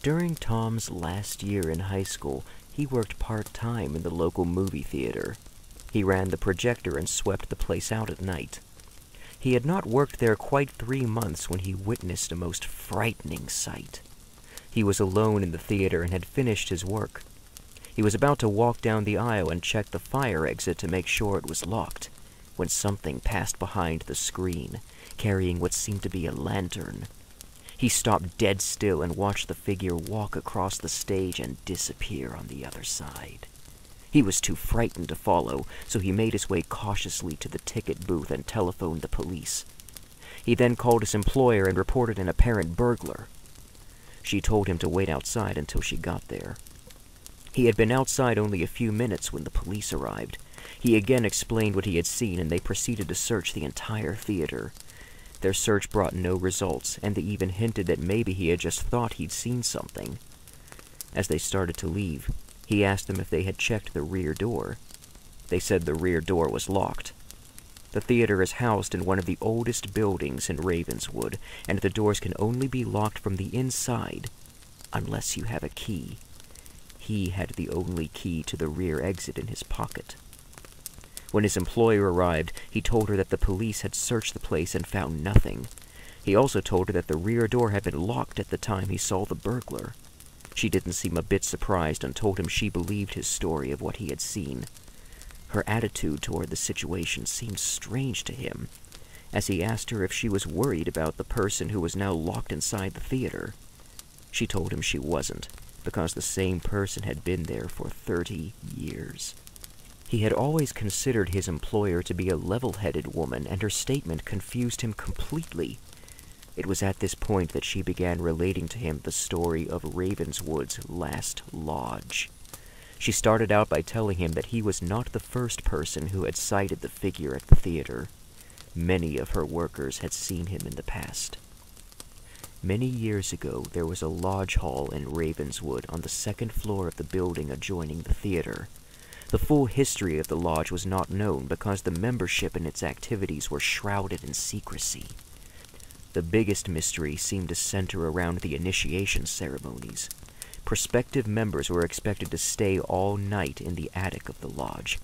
During Tom's last year in high school, he worked part-time in the local movie theater. He ran the projector and swept the place out at night. He had not worked there quite 3 months when he witnessed a most frightening sight. He was alone in the theater and had finished his work. He was about to walk down the aisle and check the fire exit to make sure it was locked, when something passed behind the screen, carrying what seemed to be a lantern. He stopped dead still and watched the figure walk across the stage and disappear on the other side. He was too frightened to follow, so he made his way cautiously to the ticket booth and telephoned the police. He then called his employer and reported an apparent burglar. She told him to wait outside until she got there. He had been outside only a few minutes when the police arrived. He again explained what he had seen, and they proceeded to search the entire theater. Their search brought no results, and they even hinted that maybe he had just thought he'd seen something. As they started to leave, he asked them if they had checked the rear door. They said the rear door was locked. The theater is housed in one of the oldest buildings in Ravenswood, and the doors can only be locked from the inside, unless you have a key. He had the only key to the rear exit in his pocket. When his employer arrived, he told her that the police had searched the place and found nothing. He also told her that the rear door had been locked at the time he saw the burglar. She didn't seem a bit surprised and told him she believed his story of what he had seen. Her attitude toward the situation seemed strange to him, as he asked her if she was worried about the person who was now locked inside the theater. She told him she wasn't, because the same person had been there for 30 years. He had always considered his employer to be a level-headed woman, and her statement confused him completely. It was at this point that she began relating to him the story of Ravenswood's last lodge. She started out by telling him that he was not the first person who had sighted the figure at the theater. Many of her workers had seen him in the past. Many years ago, there was a lodge hall in Ravenswood on the 2nd floor of the building adjoining the theater. The full history of the lodge was not known because the membership and its activities were shrouded in secrecy. The biggest mystery seemed to center around the initiation ceremonies. Prospective members were expected to stay all night in the attic of the lodge.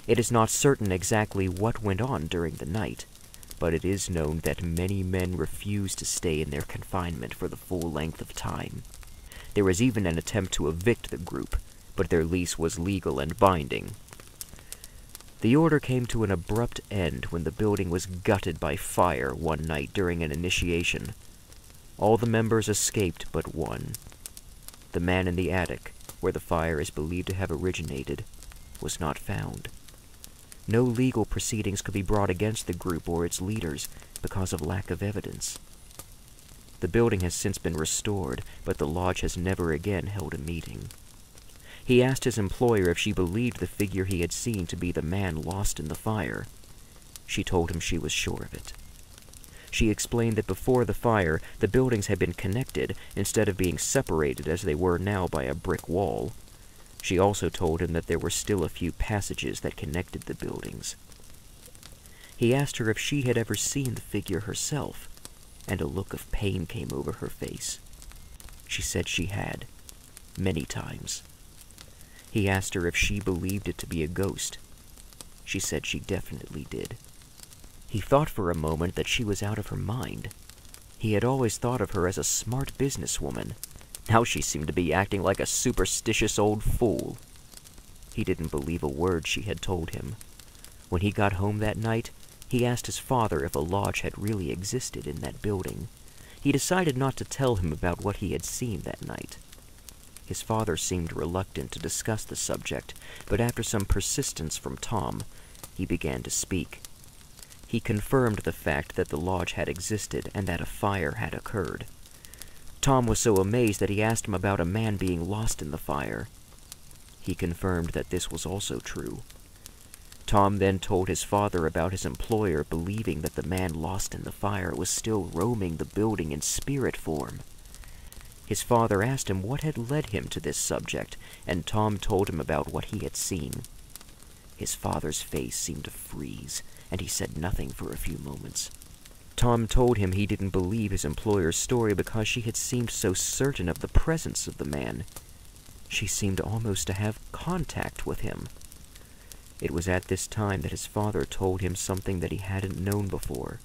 It is not certain exactly what went on during the night, but it is known that many men refused to stay in their confinement for the full length of time. There was even an attempt to evict the group, but their lease was legal and binding. The order came to an abrupt end when the building was gutted by fire one night during an initiation. All the members escaped but one. The man in the attic, where the fire is believed to have originated, was not found. No legal proceedings could be brought against the group or its leaders because of lack of evidence. The building has since been restored, but the lodge has never again held a meeting. He asked his employer if she believed the figure he had seen to be the man lost in the fire. She told him she was sure of it. She explained that before the fire, the buildings had been connected instead of being separated as they were now by a brick wall. She also told him that there were still a few passages that connected the buildings. He asked her if she had ever seen the figure herself, and a look of pain came over her face. She said she had, many times. He asked her if she believed it to be a ghost. She said she definitely did. He thought for a moment that she was out of her mind. He had always thought of her as a smart businesswoman. Now she seemed to be acting like a superstitious old fool. He didn't believe a word she had told him. When he got home that night, he asked his father if a lodge had really existed in that building. He decided not to tell him about what he had seen that night. His father seemed reluctant to discuss the subject, but after some persistence from Tom, he began to speak. He confirmed the fact that the lodge had existed and that a fire had occurred. Tom was so amazed that he asked him about a man being lost in the fire. He confirmed that this was also true. Tom then told his father about his employer believing that the man lost in the fire was still roaming the building in spirit form. His father asked him what had led him to this subject, and Tom told him about what he had seen. His father's face seemed to freeze, and he said nothing for a few moments. Tom told him he didn't believe his employer's story because she had seemed so certain of the presence of the man. She seemed almost to have contact with him. It was at this time that his father told him something that he hadn't known before.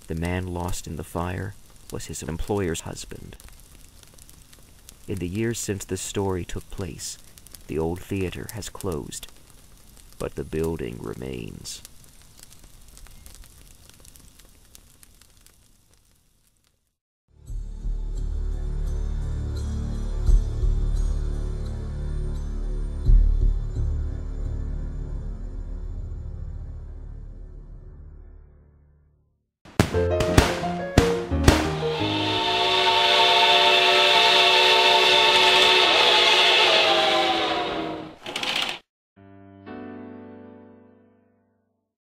The man lost in the fire was his employer's husband. In the years since this story took place, the old theater has closed, but the building remains.